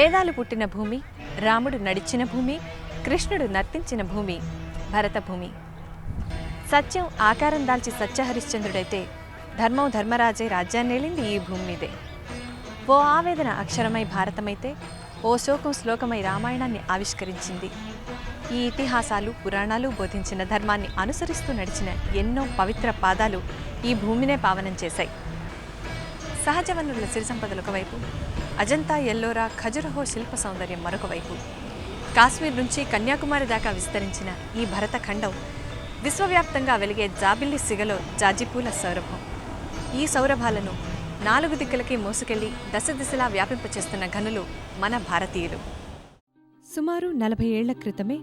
వేదాలు పుట్టిన భూమి, రాముడు నడిచిన భూమి, కృష్ణుడు నర్తించిన భూమి భరత భూమి. సత్యం ఆకారం దాల్చి సత్యహరిశ్చంద్రుడైతే ధర్మం ధర్మరాజే రాజ్యాన్నేలింది ఈ భూమి మీదే. ఓ ఆవేదన అక్షరమై భారతమైతే, ఓ శోకం శ్లోకమై రామాయణాన్ని ఆవిష్కరించింది. ఈ ఇతిహాసాలు పురాణాలు బోధించిన ధర్మాన్ని అనుసరిస్తూ నడిచిన ఎన్నో పవిత్ర పాదాలు ఈ భూమినే పావనం చేశాయి. సహజ వనరుల సిరి సంపదలు ఒకవైపు, అజంతా ఎల్లోరా ఖజురహో శిల్ప సౌందర్యం మరొక వైపు. కాశ్మీర్ నుంచి కన్యాకుమారి దాకా విస్తరించిన ఈ భరతఖండం విశ్వవ్యాప్తంగా వెలిగే జాబిల్లి సిగలో జాజిపూల సౌరభం. ఈ సౌరభాలను 4 దిక్కులకి మోసుకెళ్లి దశ దిశలా వ్యాపింపచేస్తున్న ఘనులు మన భారతీయులు. సుమారు 40 ఏళ్ల క్రితమే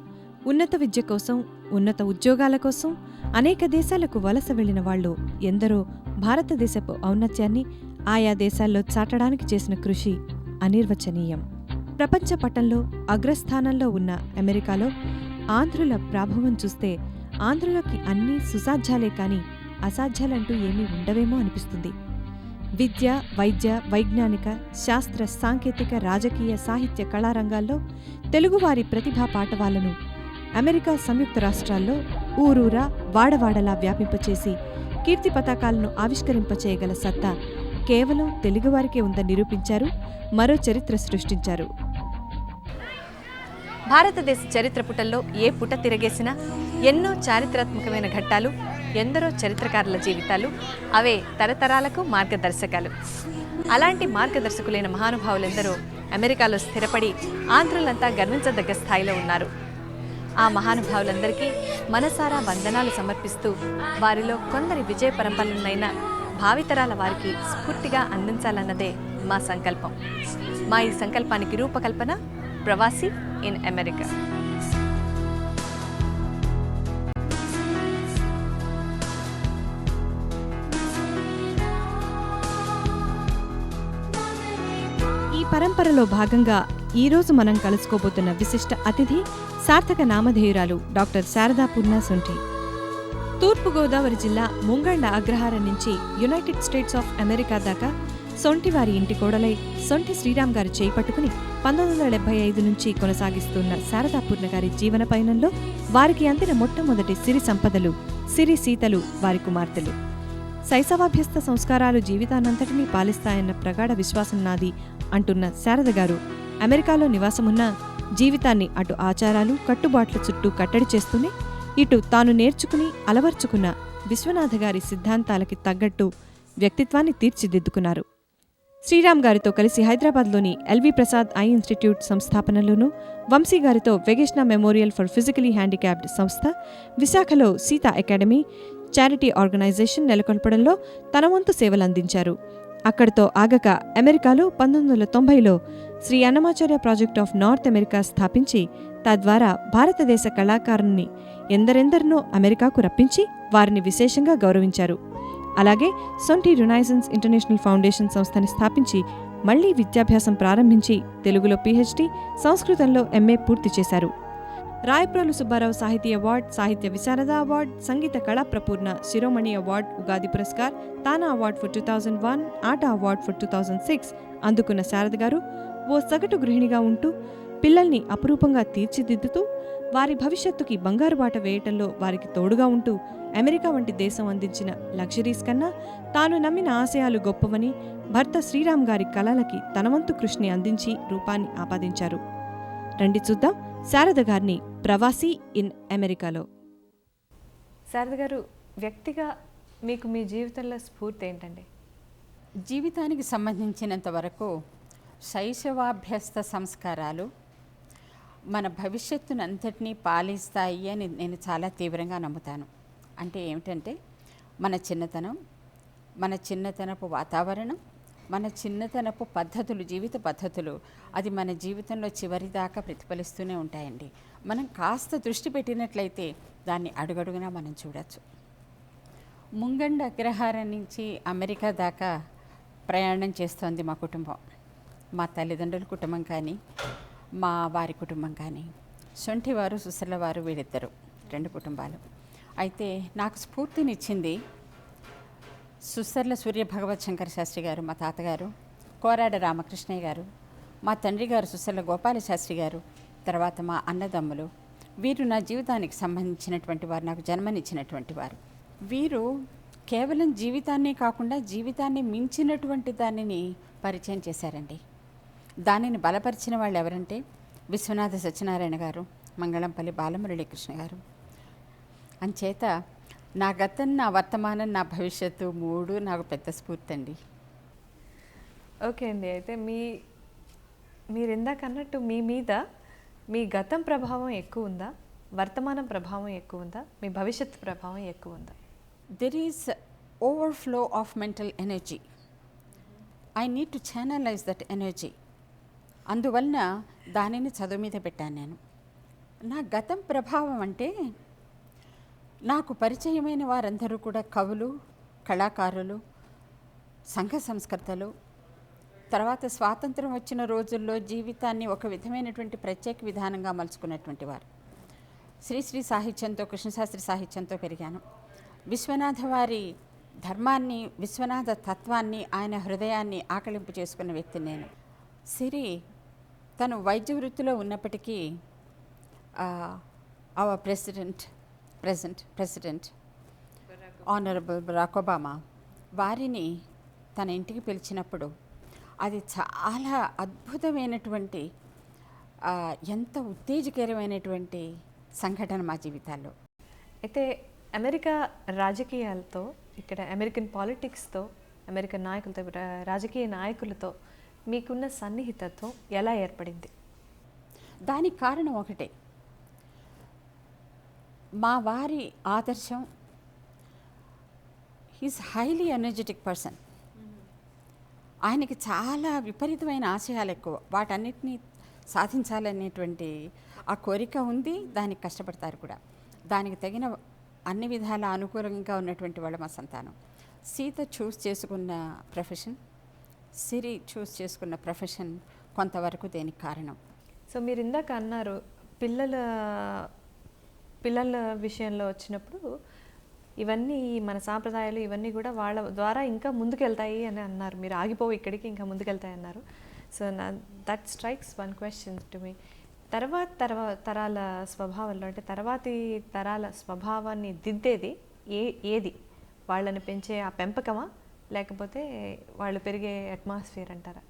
ఉన్నత విద్య కోసం, ఉన్నత ఉద్యోగాల కోసం అనేక దేశాలకు వలస వెళ్లిన వాళ్లు ఎందరో భారతదేశపు ఔన్నత్యాన్ని ఆయా దేశాల్లో చాటడానికి చేసిన కృషి అనిర్వచనీయం. ప్రపంచ పటంలో అగ్రస్థానంలో ఉన్న అమెరికాలో ఆంధ్రుల ప్రాభవం చూస్తే ఆంధ్రులకి అన్నీ సుసాధ్యాలే కాని అసాధ్యాలంటూ ఏమీ ఉండవేమో అనిపిస్తుంది. విద్య, వైద్య, వైజ్ఞానిక, శాస్త్ర, సాంకేతిక, రాజకీయ, సాహిత్య, కళారంగాల్లో తెలుగువారి ప్రతిభా పాటవాలను అమెరికా సంయుక్త రాష్ట్రాల్లో ఊరూరా వాడవాడలా వ్యాపింపచేసి కీర్తి పతాకాలను ఆవిష్కరింపచేయగల సత్తా కేవలం తెలుగువారికే ఉందని నిరూపించారు, మరో చరిత్ర సృష్టించారు. భారతదేశ చరిత్ర పుటల్లో ఏ పుట తిరగేసినా ఎన్నో చారిత్రాత్మకమైన ఘట్టాలు, ఎందరో చరిత్రకారుల జీవితాలు, అవే తరతరాలకు మార్గదర్శకాలు. అలాంటి మార్గదర్శకులైన మహానుభావులెందరో అమెరికాలో స్థిరపడి ఆంధ్రులంతా గర్వించదగ్గ స్థాయిలో ఉన్నారు. ఆ మహానుభావులందరికీ మనసారా వందనాలు సమర్పిస్తూ వారిలో కొందరి విజయ పరంపరలనైనా భావితరాల వారికి స్ఫూర్తిగా అందించాలన్నదే మా సంకల్పం. మా ఈ సంకల్పానికి రూపకల్పన ప్రవాసీ ఇన్ అమెరికా. ఈ పరంపరలో భాగంగా ఈరోజు మనం కలుసుకోబోతున్న విశిష్ట అతిథి సార్థక నామధేయురాలు డాక్టర్ శారదా పూర్ణ సొంఠి. తూర్పుగోదావరి జిల్లా ముంగండ అగ్రహారం నుంచి యునైటెడ్ స్టేట్స్ ఆఫ్ అమెరికా దాకా సొంఠి వారి ఇంటి కోడలై సొంఠి శ్రీరామ్ గారు చేపట్టుకుని 1975 నుంచి కొనసాగిస్తున్న శారదా పూర్ణ గారి జీవన పయనంలో వారికి అందిన మొట్టమొదటి సిరి సంపదలు సిరి సీతలు వారి కుమార్తెలు. శైశవాభ్యస్త సంస్కారాలు జీవితానంతటినీ పాలిస్తాయన్న ప్రగాఢ విశ్వాసం నాది అంటున్న శారద గారు అమెరికాలో నివాసమున్న జీవితాన్ని అటు ఆచారాలు, కట్టుబాట్ల చుట్టూ కట్టడి చేస్తూనే ఇటు తాను నేర్చుకుని అలవర్చుకున్న విశ్వనాథ గారి సిద్ధాంతాలకి తగ్గట్టు వ్యక్తిత్వాన్ని తీర్చిదిద్దుకున్నారు. శ్రీరామ్ గారితో కలిసి హైదరాబాద్లోని ఎల్వి ప్రసాద్ ఐ ఇన్స్టిట్యూట్ సంస్థాపనలోనూ, వంశీ గారితో Vegesna memorial for physically handicapped సంస్థ, విశాఖలో సీతా అకాడమీ చారిటీ ఆర్గనైజేషన్ నెలకొల్పడంలో తన వంతు సేవలందించారు. అక్కడితో ఆగక అమెరికాలో 1990లో Sri Annamacharya project of North America స్థాపించి తద్వారా భారతదేశ కళాకారుల్ని ఎందరెందరినో అమెరికాకు రప్పించి వారిని విశేషంగా గౌరవించారు. అలాగే సొంఠి రినైజెన్స్ ఇంటర్నేషనల్ ఫౌండేషన్ సంస్థని స్థాపించి మళ్లీ విద్యాభ్యాసం ప్రారంభించి తెలుగులో PhD, సంస్కృతంలో MA పూర్తి చేశారు. రాయప్రోలు సుబ్బారావు సాహితీ అవార్డ్, సాహిత్య విశారద award, Sangeeta Kala Prapoorna Shiromani award, Ugadi Puraskar, TANA award for 2001, ATA award for 2006 అందుకున్న శారద గారు ఓ సగటు గృహిణిగా ఉంటూ పిల్లల్ని అపురూపంగా తీర్చిదిద్దుతూ వారి భవిష్యత్తుకి బంగారు బాట వేయటంలో వారికి తోడుగా ఉంటూ అమెరికా వంటి దేశం అందించిన లగ్జరీస్ కన్నా తాను నమ్మిన ఆశయాలు గొప్పవని భర్త శ్రీరామ్ గారి కళలకి తనవంతు కృషిని అందించి రూపాన్ని ఆపాదించారు. రండి చూద్దాం శారద గారిని ప్రవాసీ ఇన్ అమెరికాలో. శారద గారు, వ్యక్తిగా మీకు మీ జీవితంలో స్ఫూర్తి ఏంటండి? జీవితానికి సంబంధించినంత వరకు శైశవాభ్యస్త సంస్కారాలు మన భవిష్యత్తును అంతటినీ పాలిస్తాయి అని నేను చాలా తీవ్రంగా నమ్ముతాను. అంటే ఏమిటంటే మన చిన్నతనపు వాతావరణం, మన చిన్నతనపు పద్ధతులు, జీవిత పద్ధతులు, అది మన జీవితంలో చివరిదాకా ప్రతిఫలిస్తూనే ఉంటాయండి. మనం కాస్త దృష్టి పెట్టినట్లయితే దాన్ని అడుగడుగునా మనం చూడవచ్చు. ముంగండ అగ్రహారం నుంచి అమెరికా దాకా ప్రయాణం చేస్తోంది మా కుటుంబం. మా తల్లిదండ్రుల కుటుంబం కానీ, మా వారి కుటుంబం కానీ, సొంఠివారు సుసర్లవారు వీళ్ళిద్దరు, 2 కుటుంబాలు. అయితే నాకు స్ఫూర్తినిచ్చింది సుసర్ల సూర్య భగవత్ శంకర శాస్త్రి గారు, మా తాతగారు, కోరాడ రామకృష్ణయ్య గారు, మా తండ్రి గారు సుసల గోపాలశాస్త్రి గారు, తర్వాత మా అన్నదమ్ములు, వీరు నా జీవితానికి సంబంధించినటువంటి వారు, నాకు జన్మనిచ్చినటువంటి వారు. వీరు కేవలం జీవితాన్నే కాకుండా జీవితాన్ని మించినటువంటి దానిని పరిచయం చేశారండి. దానిని బలపరిచిన వాళ్ళు ఎవరంటే విశ్వనాథ సత్యనారాయణ గారు, మంగళంపల్లి బాలమురళీకృష్ణ గారు. అంచేత నా గతం, నా వర్తమానం, నా భవిష్యత్తు మూడు నాకు పెద్ద స్ఫూర్తి అండి. ఓకే అండి. అయితే మీరు ఇందాక అన్నట్టు మీ మీద మీ గతం ప్రభావం ఎక్కువ ఉందా, వర్తమానం ప్రభావం ఎక్కువ ఉందా, మీ భవిష్యత్తు ప్రభావం ఎక్కువ ఉందా? There is overflow of mental energy. I need to channelize that energy. అందువలన దానిని చదువు మీద పెట్టాను నేను. నా గతం ప్రభావం అంటే నాకు పరిచయమైన వారందరూ కూడా కవులు, కళాకారులు, సంఘ సంస్కర్తలు, తర్వాత స్వాతంత్రం వచ్చిన రోజుల్లో జీవితాన్ని ఒక విధమైనటువంటి ప్రత్యేక విధానంగా మలుచుకున్నటువంటి వారు. శ్రీశ్రీ సాహిత్యంతో, కృష్ణశాస్త్రి సాహిత్యంతో పెరిగాను. విశ్వనాథ వారి ధర్మాన్ని, విశ్వనాథ తత్వాన్ని, ఆయన హృదయాన్ని ఆకలింపు చేసుకున్న వ్యక్తి నేను. సిరి తను వైద్య వృత్తిలో ఉన్నప్పటికీ our president honourable Barack Obama వారిని తన ఇంటికి పిలిచినప్పుడు అది చాలా అద్భుతమైనటువంటి, ఎంత ఉత్తేజకరమైనటువంటి సంఘటన మా జీవితాల్లో. అయితే అమెరికా రాజకీయాలతో, ఇక్కడ అమెరికన్ పాలిటిక్స్తో, అమెరికన్ నాయకులతో, రాజకీయ నాయకులతో మీకున్న సన్నిహితత్వం ఎలా ఏర్పడింది? దానికి కారణం ఒకటే, మా వారి ఆదర్శం. He's highly energetic person. ఆయనకి చాలా విపరీతమైన ఆశయాలు ఎక్కువ, వాటన్నిటినీ సాధించాలనేటువంటి ఆ కోరిక ఉంది, దానికి కష్టపడతారు కూడా. దానికి తగిన అన్ని విధాల అనుకూలంగా ఉన్నటువంటి వాళ్ళ మా సంతానం. సీత చూస్ చేసుకున్న ప్రొఫెషన్, సిరి చూస్ చేసుకున్న ప్రొఫెషన్ కొంతవరకు దేనికి కారణం. సో మీరు ఇందాక అన్నారు పిల్లల విషయంలో వచ్చినప్పుడు ఇవన్నీ మన సాంప్రదాయాలు ఇవన్నీ కూడా వాళ్ళ ద్వారా ఇంకా ముందుకెళ్తాయి అని అన్నారు. మీరు ఆగిపోవు, ఇక్కడికి ఇంకా ముందుకెళ్తాయి అన్నారు. So that strikes one question to me. తరాల స్వభావంలో, అంటే తర్వాతి తరాల స్వభావాన్ని దిద్దేది ఏది? వాళ్ళని పెంచే ఆ పెంపకమా, లేకపోతే వాళ్ళు పెరిగే అట్మాస్ఫియర్ అంటారా?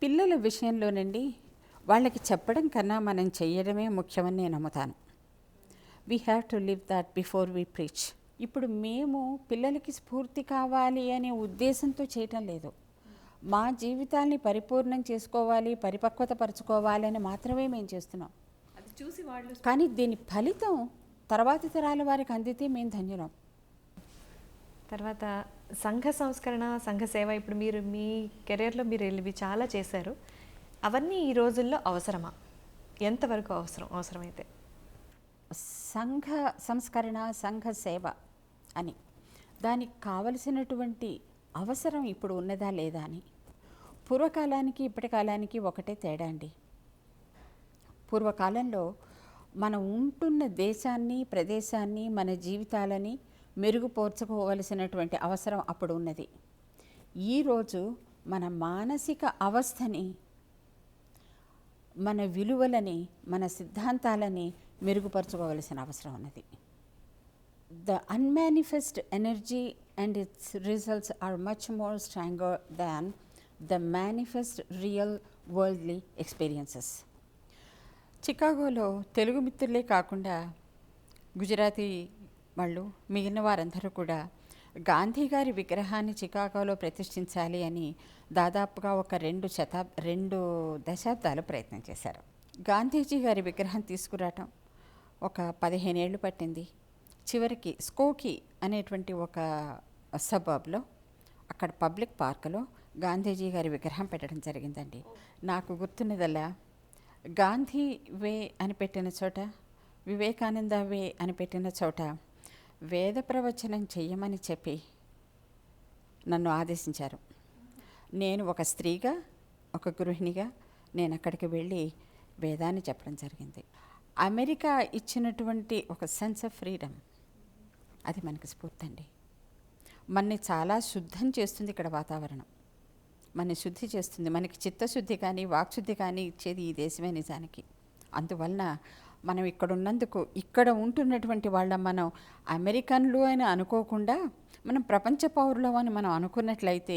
పిల్లల విషయంలోనండి, వాళ్ళకి చెప్పడం కన్నా మనం చెయ్యడమే ముఖ్యమని నేను నమ్ముతాను. We have to live that before we preach. ఇప్పుడు మేము పిల్లలకి స్ఫూర్తి కావాలి అనే ఉద్దేశంతో చేయటం లేదు. మా జీవితాన్ని పరిపూర్ణం చేసుకోవాలి, పరిపక్వత పరచుకోవాలి అని మాత్రమే మేము చేస్తున్నాం. అది చూసి వాళ్ళు, కానీ దీని ఫలితం తర్వాతి తరాల వారికి అందితే మేము ధన్యులం. తర్వాత సంఘ సంస్కరణ, సంఘ సేవ, ఇప్పుడు మీరు మీ కెరీర్లో మీరు ఇవి చాలా చేశారు. అవన్నీ ఈ రోజుల్లో అవసరమా? ఎంతవరకు అవసరమైతే? సంఘ సంస్కరణ, సంఘ సేవ అని దానికి కావలసినటువంటి అవసరం ఇప్పుడు ఉన్నదా లేదా అని. పూర్వకాలానికి ఇప్పటి కాలానికి ఒకటే తేడా అండి. పూర్వకాలంలో మనం ఉంటున్న దేశాన్ని, ప్రదేశాన్ని, మన జీవితాలని మెరుగుపరుచుకోవలసినటువంటి అవసరం అప్పుడు ఉన్నది. ఈరోజు మన మానసిక అవస్థని, మన విలువలని, మన సిద్ధాంతాలని మెరుగుపరచుకోవలసిన అవసరం ఉన్నది. The unmanifest energy and its results are much more stronger than the manifest real worldly experiences. చికాగోలో Telugu మిత్రులే కాకుండా గుజరాతీ వాళ్ళు, మిగిలిన వారందరూ కూడా గాంధీ గారి విగ్రహాన్ని చికాగోలో ప్రతిష్ఠించాలి అని దాదాపుగా ఒక 2 దశాబ్దాలు ప్రయత్నం చేశారు. గాంధీజీ గారి విగ్రహం తీసుకురావటం ఒక 15 ఏళ్ళు పట్టింది. చివరికి స్కోకీ అనేటువంటి ఒక సబర్బ్లో, అక్కడ పబ్లిక్ పార్కులో గాంధీజీ గారి విగ్రహం పెట్టడం జరిగిందండి. నాకు గుర్తున్నదల్లా, గాంధీ వే అని పెట్టిన చోట, వివేకానంద వే అని పెట్టిన చోట వేద ప్రవచనం చెయ్యమని చెప్పి నన్ను ఆదేశించారు. నేను ఒక స్త్రీగా, ఒక గృహిణిగా నేను అక్కడికి వెళ్ళి వేదాన్ని చెప్పడం జరిగింది. అమెరికా ఇచ్చినటువంటి ఒక సెన్స్ ఆఫ్ ఫ్రీడమ్, అది మనకి స్ఫూర్తి అండి. మనని చాలా శుద్ధం చేస్తుంది ఇక్కడ వాతావరణం. మన శుద్ధి చేస్తుంది. మనకి చిత్తశుద్ధి కానీ వాక్శుద్ధి కానీ ఇచ్చేది ఈ దేశమే నిజానికి. అందువలన మనం ఇక్కడ ఉన్నందుకు, ఇక్కడ ఉంటున్నటువంటి వాళ్ళ మనం అమెరికన్లు అని అనుకోకుండా మనం ప్రపంచ పౌరులం అని మనం అనుకున్నట్లయితే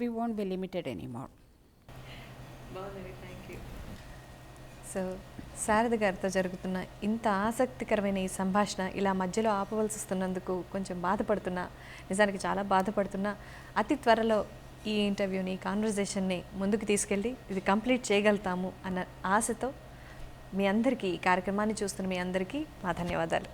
we won't be limited anymore. So Sharada గారితో జరుగుతున్న ఇంత ఆసక్తికరమైన ఈ సంభాషణ ఇలా మధ్యలో ఆపవలసి వస్తున్నందుకు కొంచెం బాధపడుతున్నా, నిజానికి చాలా బాధపడుతున్నా. అతి త్వరలో ఈ ఇంటర్వ్యూని, కాన్వర్జేషన్ని ముందుకు తీసుకెళ్ళి ఇది కంప్లీట్ చేయగలుగుతాము అన్న ఆశతో మీ అందరికీ, ఈ కార్యక్రమాన్ని చూస్తున్న మీ అందరికీ మా ధన్యవాదాలు.